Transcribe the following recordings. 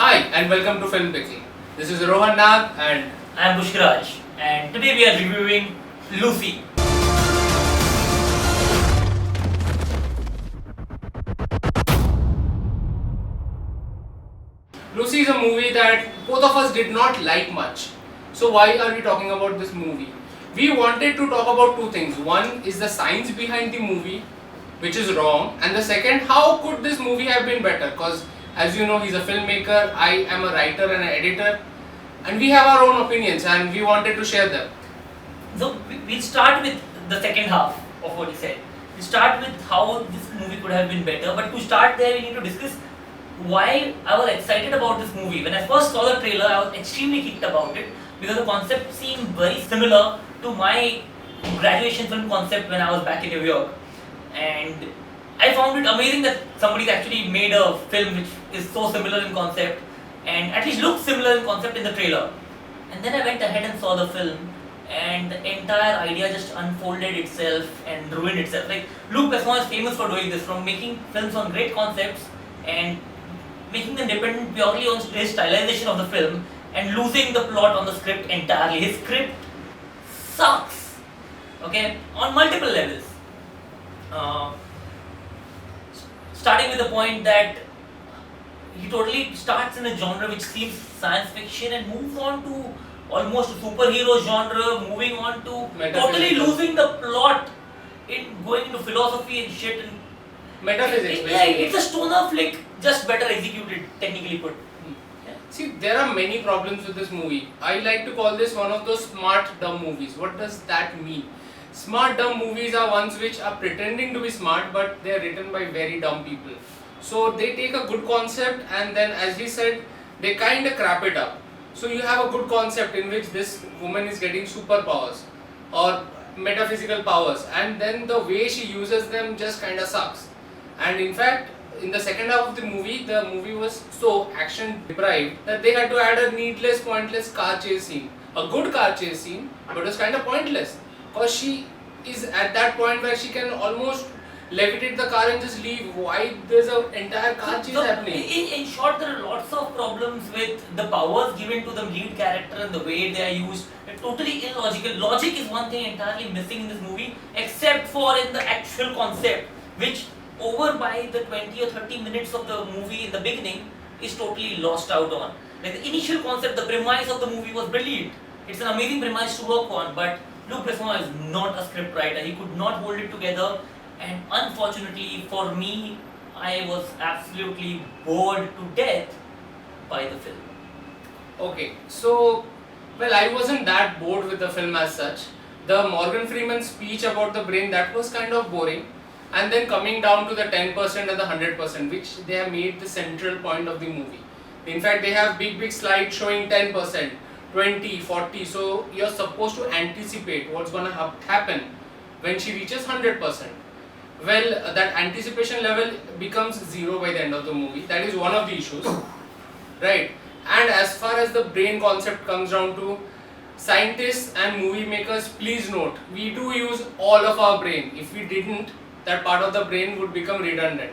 Hi and welcome to Film Picking. This is Rohan Nag and I am Pushkaraj, and today we are reviewing Lucy. Lucy is a movie that both of us did not like much. So why are we talking about this movie? We wanted to talk about two things. One is the science behind the movie, which is wrong, and the second, how could this movie have been better? Because as you know, he's a filmmaker, I am a writer and an editor, and we have our own opinions and we wanted to share them. So we'll start with the second half of what he said. We'll start with how this movie could have been better, but to start there we need to discuss why I was excited about this movie. When I first saw the trailer, I was extremely kicked about it because the concept seemed very similar to my graduation film concept when I was back in New York. And I found it amazing that somebody's actually made a film which is so similar in concept and at least looks similar in concept in the trailer. And then I went ahead and saw the film, and the entire idea just unfolded itself and ruined itself. Like, Luc Besson is famous for doing this, from making films on great concepts and making them dependent purely on his stylization of the film and losing the plot on the script entirely. His script sucks, okay, on multiple levels. Uh, Starting with the point that he totally starts in a genre which seems science fiction and moves on to almost superhero genre, moving on to totally losing the plot in going into philosophy and shit and Metaphysics, yeah, basically. it's a stoner flick, just better executed, technically put. See, there are many problems with this movie. I like to call this one of those smart dumb movies. What does that mean? Smart dumb movies are ones which are pretending to be smart, but they are written by very dumb people. So they take a good concept and then, as he said, they kind of crap it up. So you have a good concept in which this woman is getting superpowers or metaphysical powers, and then the way she uses them just kind of sucks. And in fact, in the second half of the movie was so action deprived that they had to add a needless, pointless car chase scene. A good car chase scene, but it was kind of pointless because she is at that point where she can almost levitate the car and just leave. Why there's an entire car chase happening? In short, there are lots of problems with the powers given to the lead character and the way they are used. It's totally illogical. Logic is one thing entirely missing in this movie, except for in the actual concept, which over by the 20 or 30 minutes of the movie in the beginning is totally lost out on. Like, the initial concept, the premise of the movie was brilliant. It's an amazing premise to work on, but Luc Besson is not a script writer. He could not hold it together, and unfortunately for me, I was absolutely bored to death by the film. Okay, so, well, I wasn't that bored with the film as such. The Morgan Freeman speech about the brain, that was kind of boring. And then coming down to the 10% and the 100%, which they have made the central point of the movie. In fact, they have big slides showing 10%, 20, 40, so you're supposed to anticipate what's gonna happen when she reaches 100%. Well, that anticipation level becomes zero by the end of the movie. That is one of the issues, right? And as far as the brain concept comes down to, scientists and movie makers, please note, we do use all of our brain. If we didn't, that part of the brain would become redundant.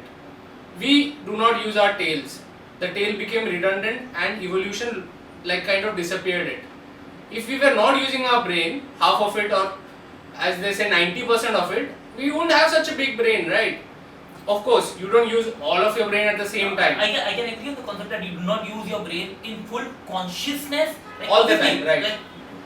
We do not use our tails. The tail became redundant and evolution like kind of disappeared it. If we were not using our brain, half of it, or as they say 90% of it, we wouldn't have such a big brain, right? Of course, you don't use all of your brain at the same time. I can agree on the concept that you do not use your brain in full consciousness. Like, all the time, right? Like,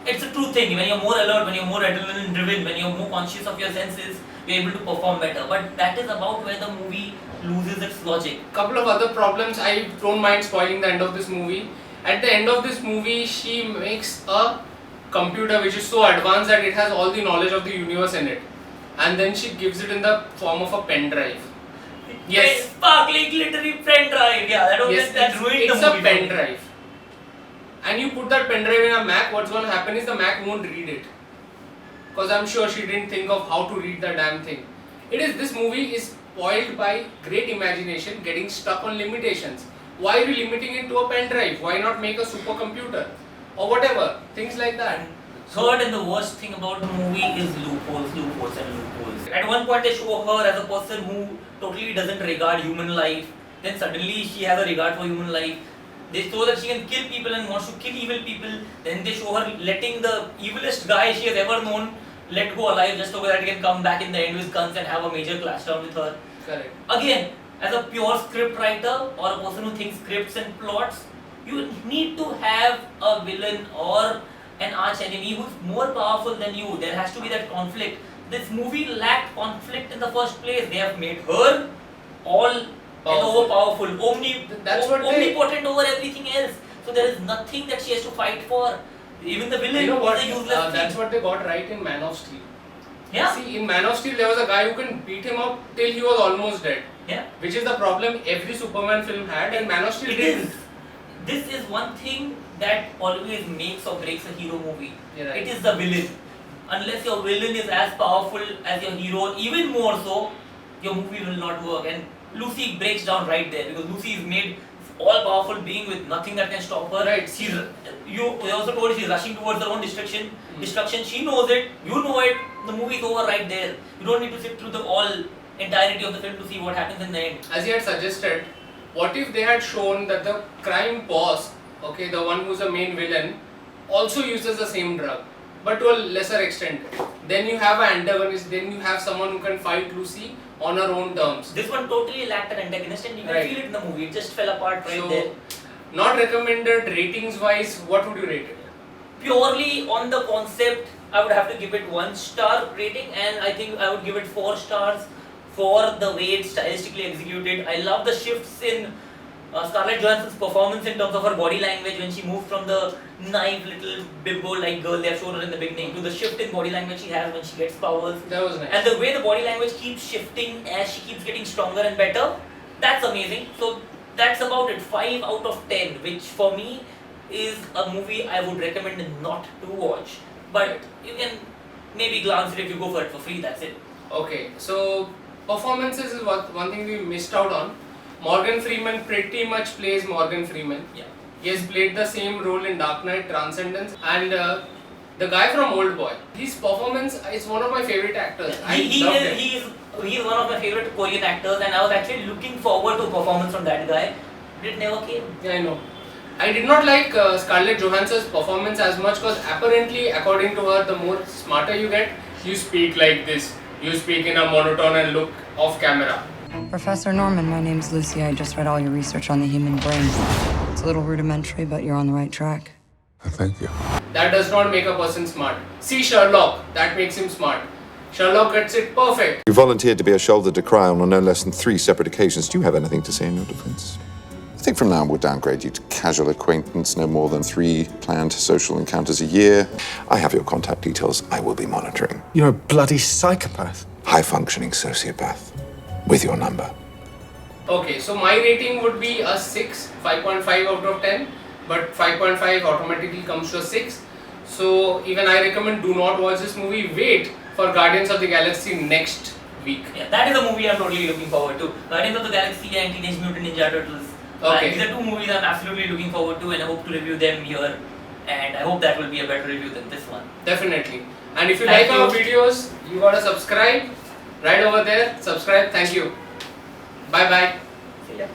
it's a true thing. When you're more alert, when you're more adrenaline driven, when you're more conscious of your senses, you're able to perform better. But that is about where the movie loses its logic. Couple of other problems, I don't mind spoiling the end of this movie. At the end of this movie, she makes a computer which is so advanced that it has all the knowledge of the universe in it. And then she gives it in the form of a pen drive. Yes. Sparkly, glittery pen drive. Yeah, that ruined it's the movie. It's a pen drive. And you put that pen drive in a Mac, what's going to happen is the Mac won't read it. Because I'm sure she didn't think of how to read the damn thing. This movie is spoiled by great imagination getting stuck on limitations. Why are you limiting it to a pen drive? Why not make a supercomputer? Or whatever, things like that. Third and the worst thing about the movie is loopholes. At one point they show her as a person who totally doesn't regard human life. Then suddenly she has a regard for human life. They show that she can kill people and wants to kill evil people. Then they show her letting the evilest guy she has ever known let go alive just so that he can come back in the end with guns and have a major clash down with her. Correct. Again, as a pure script writer or a person who thinks scripts and plots, you need to have a villain or an arch enemy who's more powerful than you. There has to be that conflict. This movie lacked conflict in the first place. They have made her all overpowerful, omnipotent over everything else. So there is nothing that she has to fight for. Even the villain You know what? is a useless thing. That's what they got right in Man of Steel. Yeah. See, in Man of Steel, there was a guy who can beat him up till he was almost dead. Yeah. Which is the problem every Superman film had, and Man of Steel It didn't. is. This is one thing that always makes or breaks a hero movie. You're right. It is the villain. Unless your villain is as powerful as your hero, even more so, your movie will not work. And Lucy breaks down right there because Lucy is made all-powerful being with nothing that can stop her. Right. You also told she's rushing towards her own destruction. Destruction. She knows it. You know it. The movie is over right there. You don't need to sit through the entirety of the film to see what happens in the end. As he had suggested, what if they had shown that the crime boss, okay, the one who's the main villain, also uses the same drug, but to a lesser extent. Then you have an antagonist, then you have someone who can fight Lucy on her own terms. This one totally lacked an antagonist and you can feel it in the movie. It just fell apart right there. Not recommended. Ratings wise, what would you rate it? Purely on the concept, I would have to give it 1-star rating, and I think I would give it 4 stars for the way it's stylistically executed. I love the shifts in Scarlett Johansson's performance in terms of her body language when she moved from the naive little bimbo-like girl they have shown her in the beginning to the shift in body language she has when she gets powers. That was nice. And the way the body language keeps shifting as she keeps getting stronger and better, that's amazing. So that's about it, 5 out of 10, which for me is a movie I would recommend not to watch. But you can maybe glance it if you go for it for free, that's it. Okay, so performances is one thing we missed out on. Morgan Freeman pretty much plays Morgan Freeman. Yeah. He has played the same role in Dark Knight, Transcendence, and the guy from Old Boy. His performance is one of my favorite actors. He is one of my favorite Korean actors, and I was actually looking forward to a performance from that guy. But it never came. Yeah, I know. I did not like Scarlett Johansson's performance as much because apparently, according to her, the more smarter you get, you speak like this. You speak in a monotone and look off camera. Professor Norman, my name's Lucy. I just read all your research on the human brain. It's a little rudimentary, but you're on the right track. Thank you. That does not make a person smart. See Sherlock, that makes him smart. Sherlock gets it perfect. You volunteered to be a shoulder to cry on no less than 3 separate occasions. Do you have anything to say in your defense? I think from now on we'll downgrade you to casual acquaintance, no more than 3 planned social encounters a year. I have your contact details. I will be monitoring. You're a bloody psychopath. High-functioning sociopath. With your number. Okay, so my rating would be a 6, 5.5 out of 10, but 5.5 automatically comes to a 6. So even I recommend do not watch this movie. Wait for Guardians of the Galaxy next week. Yeah, that is a movie I'm totally looking forward to. Guardians of the Galaxy and Teenage Mutant Ninja Turtles. Okay. These are 2 movies I'm absolutely looking forward to, and I hope to review them here. And I hope that will be a better review than this one. Definitely. And if you Thank like our you. videos, you gotta subscribe. Right over there, subscribe. Thank you. Bye bye. See ya.